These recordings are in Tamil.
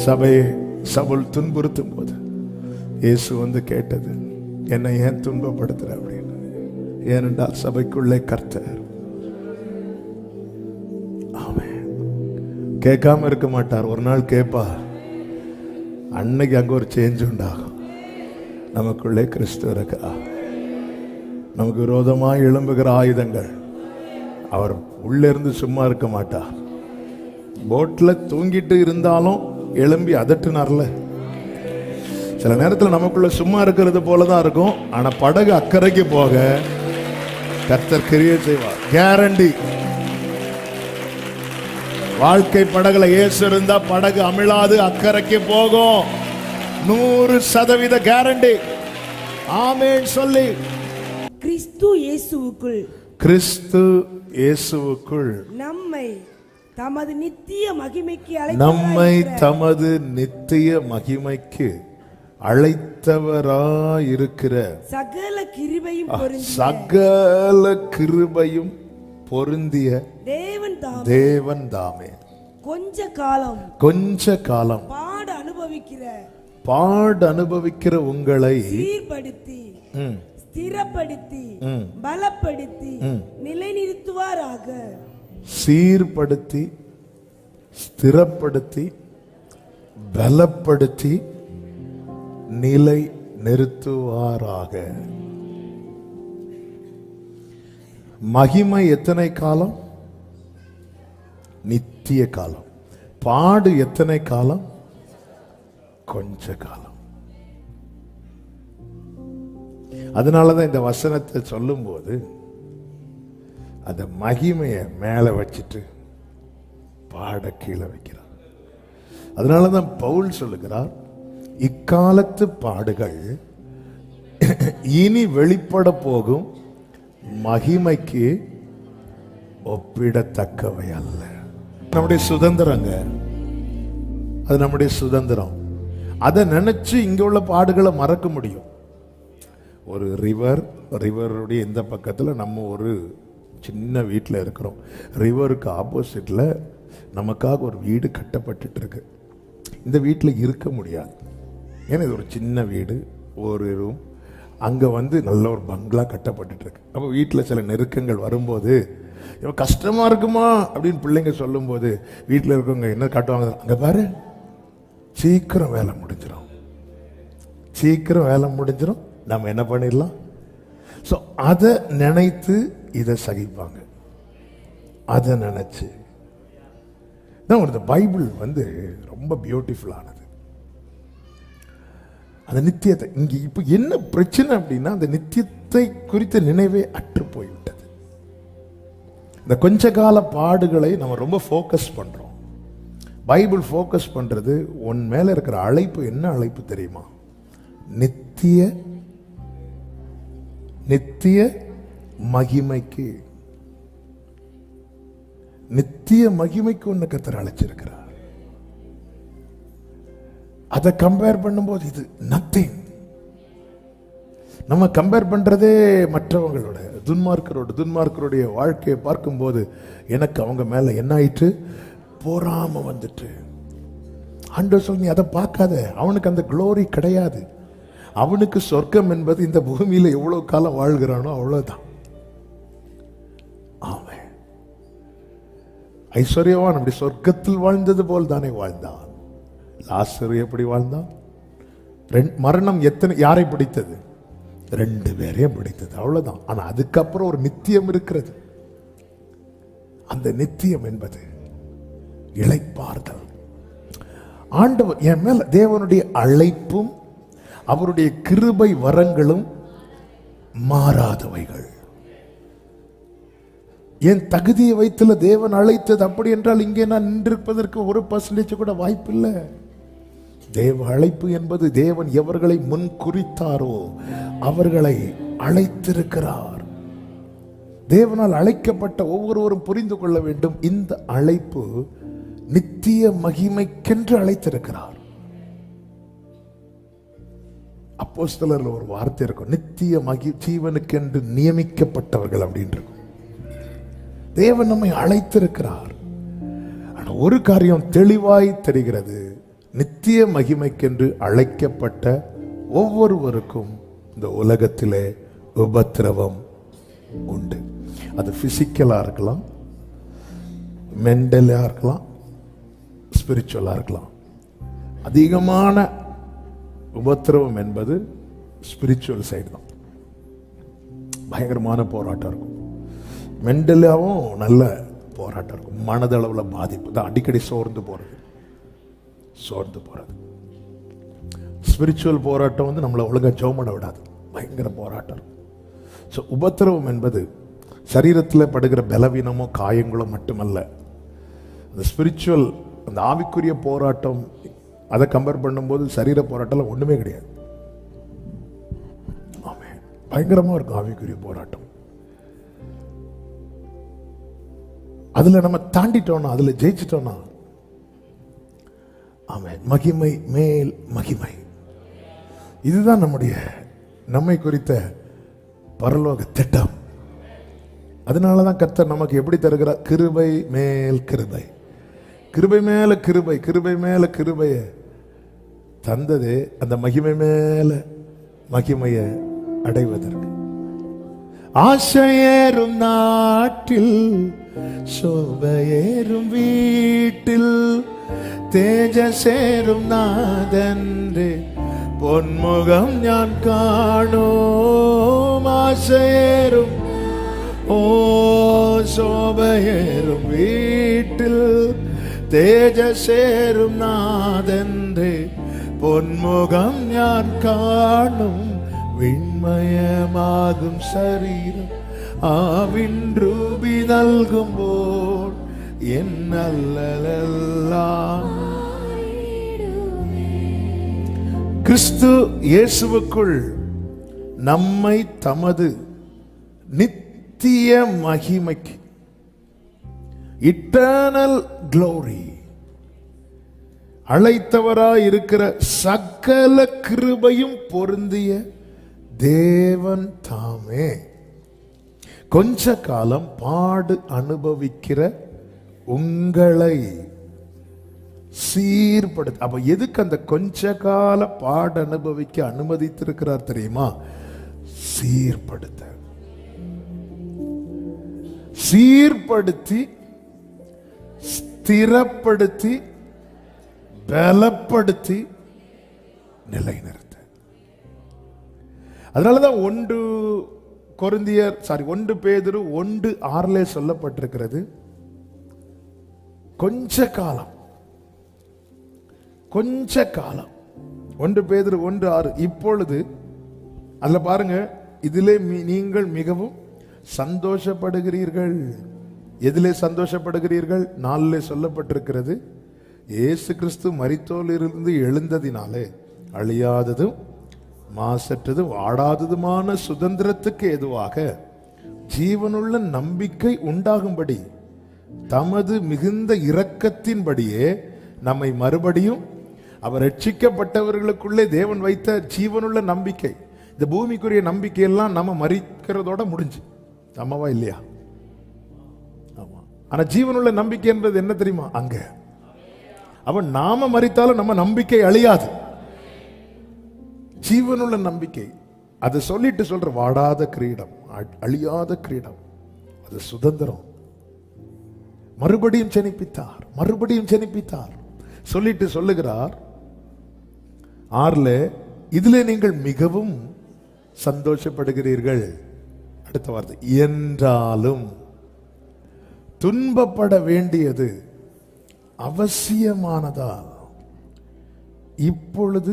சபையை சவுல் துன்புறுத்தும் போது இயேசு வந்து கேட்டது, என்னை ஏன் துன்பப்படுத்துற அப்படின்னு. ஏனென்றால் சபைக்குள்ளே கர்த்தர். ஆமென். கேட்காம இருக்க மாட்டார். ஒரு நாள் கேட்பா. அன்னைக்கு அங்க ஒரு சேஞ்ச் உண்டாகும். நமக்குள்ளே கிறிஸ்து இருக்கா. நமக்கு விரோதமாக எழும்புகிற ஆயுதங்கள், அவர் உள்ளே இருந்து சும்மா இருக்க மாட்டார். போட்ல தூங்கிட்டு இருந்தாலும் எழும்பி அதட்டுனார்ல. சில நேரத்தில் நமக்குள்ள சும்மா இருக்கிறது போலதான் இருக்கும். ஆனா படகு அக்கறைக்கு போக கர்த்தர் கிரியை செய்வார். கேரண்டி. வாழ்க்கை படகுல இயேசு இருந்தா படகு அமிழாது, அக்கறைக்கு போகும். 100% கேரண்டி. ஆமென் சொல்லி. கிறிஸ்து இயேசுவுக்குள், கிறிஸ்து இயேசுவுக்குள் நம்மை தமது நித்திய மகிமைக்கு அழைத்தவராயிருக்கிற சகல கிருபையும் பொருந்திய தேவன் தாமே கொஞ்ச காலம் பாடு அனுபவிக்கிற உங்களை சீர்படுத்தி ஸ்திரப்படுத்தி பலப்படுத்தி நிலைநிறுத்துவாராக. சீர்படுத்தி ஸ்திரப்படுத்தி பலப்படுத்தி நிலை நிறுத்துவாராக. மகிமை எத்தனை காலம்? நித்திய காலம். பாடு எத்தனை காலம்? கொஞ்ச காலம். அதனாலதான் இந்த வசனத்தை சொல்லும் போது அந்த மகிமையை மேல வச்சுட்டு பாட கீழே வைக்கிறார். அதனாலதான் பவுல் சொல்லுகிறார், இக்காலத்து பாடுகள் இனி வெளிப்பட போகும் மகிமைக்கு ஒப்பிடத்தக்கவை அல்ல. நம்முடைய சுதந்திரங்க, அது நம்முடைய சுதந்திரம். அதை நினைச்சு இங்க உள்ள பாடுகளை மறக்க முடியும். ஒரு ரிவருடைய இந்த பக்கத்தில் நம்ம ஒரு சின்ன வீட்டில் இருக்கிறோம். ரிவருக்கு ஆப்போசிட்ல நமக்காக ஒரு வீடு கட்டப்பட்டு இருக்கு. இந்த வீட்டில் இருக்க முடியாது. ஏன்னா இது ஒரு சின்ன வீடு, ஒரு ரூம். அங்கே வந்து நல்ல ஒரு பங்களா கட்டப்பட்டு இருக்கு. அப்போ வீட்டில் சில நெருக்கங்கள் வரும்போது கஷ்டமா இருக்குமா அப்படின்னு பிள்ளைங்க சொல்லும் போது வீட்டில் இருக்கவங்க என்ன காட்டுவாங்க, அங்கே பாரு சீக்கிரம் வேலை முடிஞ்சிடும், சீக்கிரம் வேலை முடிஞ்சிடும், நம்ம என்ன பண்ணிடலாம். ஸோ அதை நினைத்து இதை சகிப்பாங்க. அதை நினைச்சு தான் ஒரு பைபிள் வந்து ரொம்ப பியூட்டிஃபுல்லானது. அந்த நித்தியத்தை இங்கே இப்போ என்ன பிரச்சனை அப்படின்னா, அந்த நித்தியத்தை குறித்த நினைவே அற்று போய்விட்டது. இந்த கொஞ்ச கால பாடுகளை நம்ம ரொம்ப ஃபோக்கஸ் பண்றோம். பைபிள் ஃபோக்கஸ் பண்றது உன் மேல இருக்கிற அழைப்பு. என்ன அழைப்பு தெரியுமா? நித்திய மகிமைக்கு. நித்திய மகிமைக்கு உன்னை கர்த்தர் அழைச்சிருக்கிறார். அதை கம்பேர் பண்ணும்போது இது நத்திங். நம்ம கம்பேர் பண்றதே மற்றவங்களோட, துன்மார்க்கருடைய வாழ்க்கையை பார்க்கும்போது எனக்கு அவங்க மேல என்ன ஆயிட்டு பொறாமை வந்துட்டு. ஆண்டவர் சொல்லி அதை பார்க்காத, அவனுக்கு அந்த குளோரி கிடையாது. அவனுக்கு சொர்க்கம் என்பது இந்த பூமியில எவ்வளவு காலம் வாழ்கிறானோ அவ்வளவுதான். ஆமென். ஐஸ்வர்யவான் அப்படி சொர்க்கத்தில் வாழ்ந்தது போல் தானே வாழ்ந்தான். லாசரு எப்படி வாழ்ந்தான்? மரணம் யாரை பிடித்தது? 2 பேரையும் பிடித்தது, அவ்வளவுதான். ஆனா அதுக்கப்புறம் ஒரு நித்தியம் இருக்கிறது. அந்த நித்தியம் என்பது இளைப்பாறுதல். ஆண்டவர் என் மேல தேவனுடைய அழைப்பும் அவருடைய கிருபை வரங்களும் மாறாதவைகள். என் தகுதியை வைத்துல தேவன் அழைத்தது. அப்படி என்றால் இங்கே நான் நின்றிருப்பதற்கு 1% கூட வாய்ப்பு இல்லை. தேவ அழைப்பு என்பது தேவன் எவர்களை முன் குறித்தாரோ அவர்களை அழைத்திருக்கிறார். தேவனால் அழைக்கப்பட்ட ஒவ்வொருவரும் புரிந்து கொள்ள வேண்டும், இந்த அழைப்பு நித்திய மகிமைக்கென்று அழைத்திருக்கிறார். அப்போஸ்தலர்ல ஒரு வார்த்தை இருக்கும், நித்திய ஜீவனுக்கென்று நியமிக்கப்பட்டவர்கள் அப்படின்னு இருக்கும். தேவன் நம்மை அழைத்திருக்கிறார். ஒரு காரியம் தெளிவாய் தெரிகிறது, நித்திய மகிமைக்கென்று அழைக்கப்பட்ட ஒவ்வொருவருக்கும் இந்த உலகத்திலே உபத்திரவம் உண்டு. அது பிசிக்கலா இருக்கலாம், மென்டலா இருக்கலாம், ஸ்பிரிச்சுவலா இருக்கலாம். அதிகமான உபத்திரவம் என்பது ஸ்பிரிச்சுவல் சைடு தான். பயங்கரமான போராட்டம் இருக்கும். மென்டலாவும் நல்ல போராட்டம் இருக்கும். மனதளவில் பாதிப்பு தான், அடிக்கடி சோர்ந்து போறது. ஸ்பிரிச்சுவல் போராட்டம் வந்து நம்மளை ஒழுங்கா ஜெபம் பண்ண விடாது. பயங்கர போராட்டம் இருக்கும். ஸோ உபத்திரவம் என்பது சரீரத்தில் படுகிற பலவீனமோ காயங்களோ மட்டுமல்ல. அந்த ஸ்பிரிச்சுவல், அந்த ஆவிக்குரிய போராட்டம், அதை கம்பேர் பண்ணும்போது சரீர போராட்டம் ஒண்ணுமே கிடையாது. ஆமென். பயங்கரமா இருக்கும் ஆவிக்குரிய போராட்டம். அதுல நம்ம தாண்டிட்டோம்னா, அதுல ஜெயிச்சிட்டோம்னா, ஆமென், மகிமை மேல் மகிமை. இதுதான் நம்மை குறித்த பரலோக திட்டம். அதனாலதான் கர்த்தர் நமக்கு எப்படி தருகிறார்? கிருபை மேல் கிருபை, கிருபை மேல கிருபை, கிருபை மேல கிருபைய தந்ததே அந்த மகிமை மேல மகிமைய அடைவதற்கு. ஆசையேறும் நாட்டில், சோபையேறும் வீட்டில், தேஜசேரும் நாதன்றே பொன்முகம் ஞான் காணோம். ஆசையேறும் சோபையேறும் வீட்டில், தேஜசேரும் நாதன்றே பொன்முகம் ஞான் காணும். விண்மயமாகும் சரீரம் ஆவின் ரூபி நல்கும் போல் என் அல்லலெல்லாம் கிறிஸ்து இயேசுவுக்குள் நம்மை தமது நித்திய மகிமைக்கு, இட்டர்னல் க்ளோரி, அழைத்தவராய் இருக்கிற சகல கிருபையும் பொருந்திய தேவன் தாமே கொஞ்ச காலம் பாடு அனுபவிக்கிற உங்களை சீர்படுத்த. அப்ப எதுக்கு அந்த கொஞ்ச கால பாடு அனுபவிக்க அனுமதித்திருக்கிறார் தெரியுமா? சீர்படுத்தி ஸ்திரப்படுத்தி பலப்படுத்தி நிலைநிறுத்த. அதனாலதான் 1 பேதுரு 1:6 சொல்லப்பட்டிருக்கிறது, கொஞ்ச காலம். 1 பேதுரு 1:6. இப்பொழுது அதுல பாருங்க, இதிலே நீங்கள் மிகவும் சந்தோஷப்படுகிறீர்கள். எதிலே சந்தோஷப்படுகிறீர்கள்? 4 சொல்லப்பட்டிருக்கிறது, இயேசு கிறிஸ்து மரித்தோரிலிருந்து எழுந்ததினாலே அழியாததும் மாசற்றதும் வாடாததுமான சுதந்திரத்துக்கு ஏதுவாக ஜீவனுள்ள நம்பிக்கை உண்டாகும்படி தமது மிகுந்த இரக்கத்தின்படியே நம்மை மறுபடியும் அவர் ரட்சிக்கப்பட்டவர்களுக்குள்ளே தேவன் வைத்த ஜீவனுள்ள நம்பிக்கை. இந்த பூமிக்குரிய நம்பிக்கையெல்லாம் நம்ம மறிக்கிறதோட முடிஞ்சு. ஆமாவா இல்லையா? ஆமா. ஆனா ஜீவனுள்ள நம்பிக்கை என்பது என்ன தெரியுமா? அங்க அவன் நாம மறித்தாலும் நம்ம நம்பிக்கை அழியாது. ஜீவனுள்ள நம்பிக்கை. அதை சொல்லிட்டு சொல்ற வாடாத கிரீடம், அழியாத கிரீடம், அது சுதந்திரம். மறுபடியும் ஜெனிப்பித்தார் சொல்லிட்டு சொல்லுகிறார் 6, இதிலே நீங்கள் மிகவும் சந்தோஷப்படுகிறீர்கள். அடுத்த வார்த்தை, என்றாலும் துன்பப்பட வேண்டியது அவசியமானதால் இப்பொழுது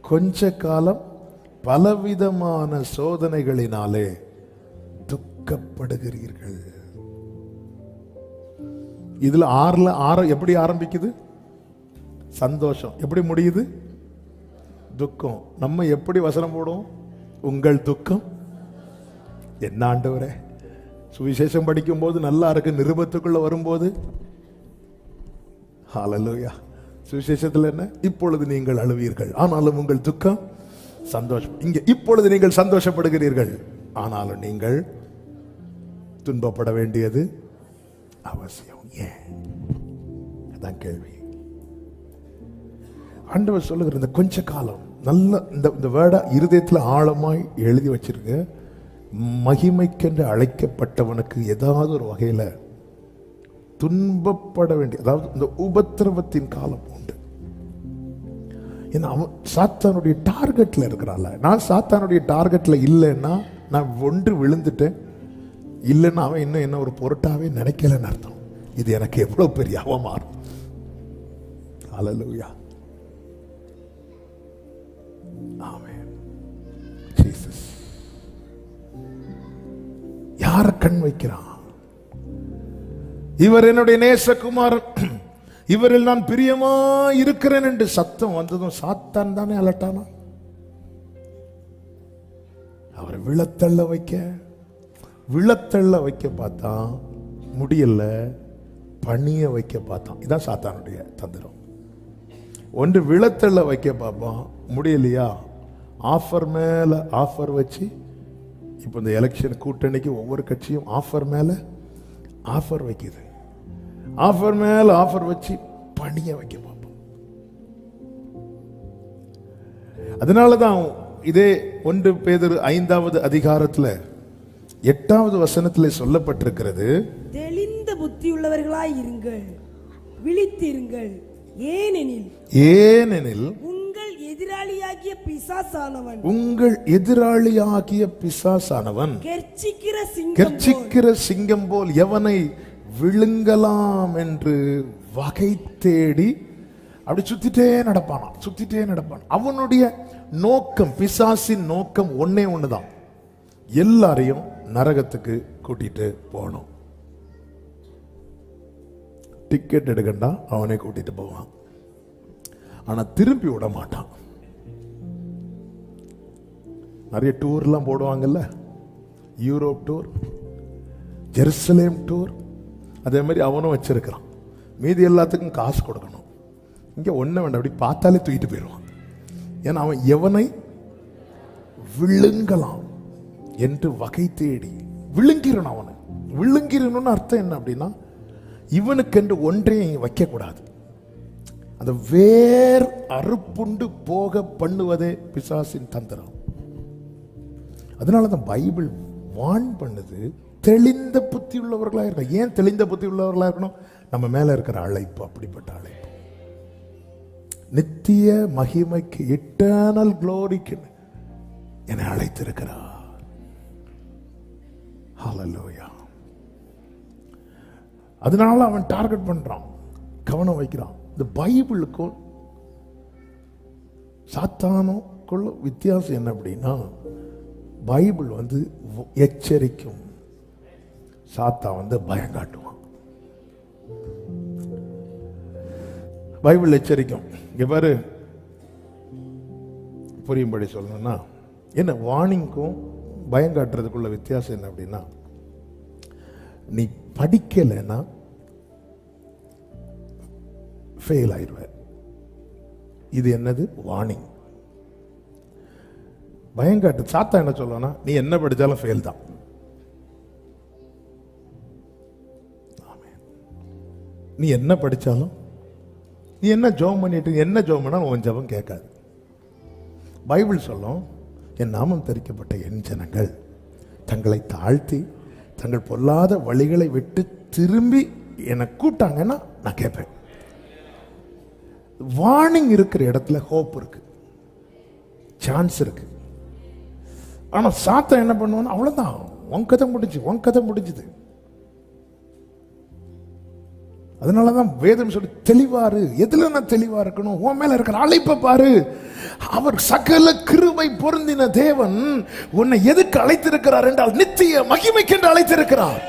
கொஞ்ச காலம் பலவிதமான சோதனைகளினாலே துக்கப்படுகிறீர்கள். இதுல 6 எப்படி ஆரம்பிக்குது? சந்தோஷம். எப்படி முடியுது? துக்கம். நம்ம எப்படி வசனம் போடும்? உங்கள் துக்கம் என்ன ஆண்டவரே. சுவிசேஷம் படிக்கும் போது நல்லா இருக்கு, நிருபத்துக்குள்ள வரும்போது ஹல்லேலூயா. சுவிசேஷத்தில் என்ன? இப்பொழுது நீங்கள் அழுவீர்கள், ஆனாலும் உங்கள் துக்கம் சந்தோஷம். இங்க இப்பொழுது நீங்கள் சந்தோஷப்படுகிறீர்கள், ஆனாலும் நீங்கள் துன்பப்பட வேண்டியது அவசியம். ஏன்? அதான் கேள்வி. ஆண்டவர் சொல்லுகிற இந்த கொஞ்ச காலம் நல்ல இந்த வேர்டை இருதயத்தில் ஆழமாய் எழுதி வச்சிருக்க. மகிமைக்கென்று அழைக்கப்பட்டவனுக்கு ஏதாவது ஒரு வகையில் துன்பப்பட வேண்டிய, அதாவது இந்த உபத்திரவத்தின் காலம் உண்டு. ஏன்னா அவன் சாத்தானுடைய டார்கெட்ல இருக்கிறான்ல. நான் சாத்தானுடைய டார்கெட்ல இல்லைன்னா நான் ஒன்று விழுந்துட்டேன், இல்லைன்னா அவன் இன்னும் என்ன ஒரு பொருட்டாவே நினைக்கலன்னு அர்த்தம். இது எனக்கு எவ்வளவு பெரிய அவமானம். ஹல்லேலூயா, ஆமென். ஜீசஸ் யார கண் வைக்கிறான்? இவர் என்னுடைய நேசகுமாரன், இவரில் நான் பிரியமா இருக்கிறேன் என்று சத்தம் வந்ததும் சாத்தான் தானே அலட்டானா? அவரை விழத்தள்ள வைக்க பார்த்தான், முடியல. பணிய வைக்க பார்த்தான். இதான் சாத்தானுடைய தந்திரம். ஒன்று விழத்தள்ள வைக்க பார்ப்பான், முடியலையா ஆஃபர் மேல ஆஃபர் வச்சு. இப்போ இந்த எலெக்ஷன் கூட்டணிக்கு ஒவ்வொரு கட்சியும் ஆஃபர் மேல ஆஃபர் வைக்குது. ஆஃபர் மேல ஆஃபர் வச்சு பணிய வைக்க பார்ப்போம். அதனாலதான் இதே 1 பேதுரு 5வது அதிகாரத்தில் 8வது வசனத்தில் சொல்லப்பட்டிருக்கிறது, தெளிந்த புத்தியுள்ளவர்களாய் இருங்கள், விழித்திருங்கள். ஏனெனில் உங்கள் எதிராளியாகிய பிசாசானவன் கெர்ச்சிக்கிற சிங்கம் போல் எவனை விழுங்கலாம் என்று வகை தேடி அப்படி சுத்திட்டே நடப்பான். அவனுடைய நோக்கம், பிசாசின் நோக்கம் ஒன்னே ஒண்ணுதான், எல்லாரையும் நரகத்துக்கு கூட்டிட்டு போகணும். டிக்கெட் எடுக்கண்டா அவனை கூட்டிட்டு போவான், ஆனா திருப்பி விட மாட்டான். நிறைய டூர்லாம் போடுவாங்கல்ல, யூரோப் டூர், ஜெருசலேம் டூர், அதே மாதிரி அவனும் வச்சிருக்கிறான். மீதி எல்லாத்துக்கும் காசு கொடுக்கணும். இங்க ஒண்ணு வேண்டாம், அப்படி பார்த்தாலே தூக்கிட்டு போயிடுவான். ஏன்னா அவன் எவனை விழுங்கலாம் என்று வகை தேடி விழுங்கிறணும். அவனை விழுங்கிறணும்னு அர்த்தம் என்ன அப்படின்னா, இவனுக்கென்று ஒன்றையும் வைக்க கூடாது. அந்த வேர் அறுப்புண்டு போக பண்ணுவதே பிசாசின் தந்திரம். அதனாலதான் பைபிள் வான் பண்ணுது, தெளிந்த புத்தி உள்ளவர்களா இருக்கணும். ஏன் தெளிந்த புத்தி உள்ளவர்களா இருக்கணும்? நம்ம மேல இருக்கிற அழைப்பு அப்படிப்பட்ட அழைப்பு, நித்திய மகிமைக்கு, இட்டர்னல் க்ளோரிக்கு என்னை அழைத்திருக்கிறார். ஹல்லேலூயா. அதனால அவன் டார்கெட் பண்றான், கவனம் வைக்கிறான். இந்த பைபிளுக்கும் சாத்தானுக்குள்ள வித்தியாசம் என்ன அப்படின்னா, பைபிள் எச்சரிக்கும், சாத்தான் பயம் காட்டுவான். பைபிள் எச்சரிக்கும். இங்க பாரு, புரியும்படி சொல்லணும்னா என்ன, வார்னிங்க்கும் பயம் காட்டுறதுக்குள்ள வித்தியாசம் என்ன அப்படின்னா, நீ படிக்கலைன்னா ஃபெயில் ஆயிடுவ. இது என்னது? வார்னிங். பயங்காட்டு சாத்தா என்ன சொல்லுவானா, நீ என்ன படிச்சாலும் ஃபெயில் தான். நீ என்ன படிச்சாலும், நீ என்ன ஜெபம் பண்ணிட்டு என்ன ஜெபம் பண்ணா உன் ஜெபம் கேட்காது. பைபிள் சொல்லும், என் நாமம் தரிக்கப்பட்ட என் ஜனங்கள் தங்களை தாழ்த்தி தங்கள் பொல்லாத வழிகளை விட்டு திரும்பி என்னை கூட்டாங்கன்னா நான் கேட்பேன். வார்னிங் இருக்கிற இடத்துல ஹோப் இருக்கு, சான்ஸ் இருக்கு. ஆனா சாத்தா என்ன பண்ணுவான், அவ்வளவுதான், உன் கதை முடிஞ்சுது. அதனாலதான் வேதம் சொல்லி தெளிவாரு. எதுல நான் தெளிவா இருக்கணும்? உன் மேல இருக்கிற அழைப்பை பாரு. அவர் சகல கிருபை பொருந்தின தேவன் உன்னை எதுக்கு அழைத்திருக்கிறார் என்றால், நித்திய மகிமைக்கென்று அழைத்திருக்கிறார்.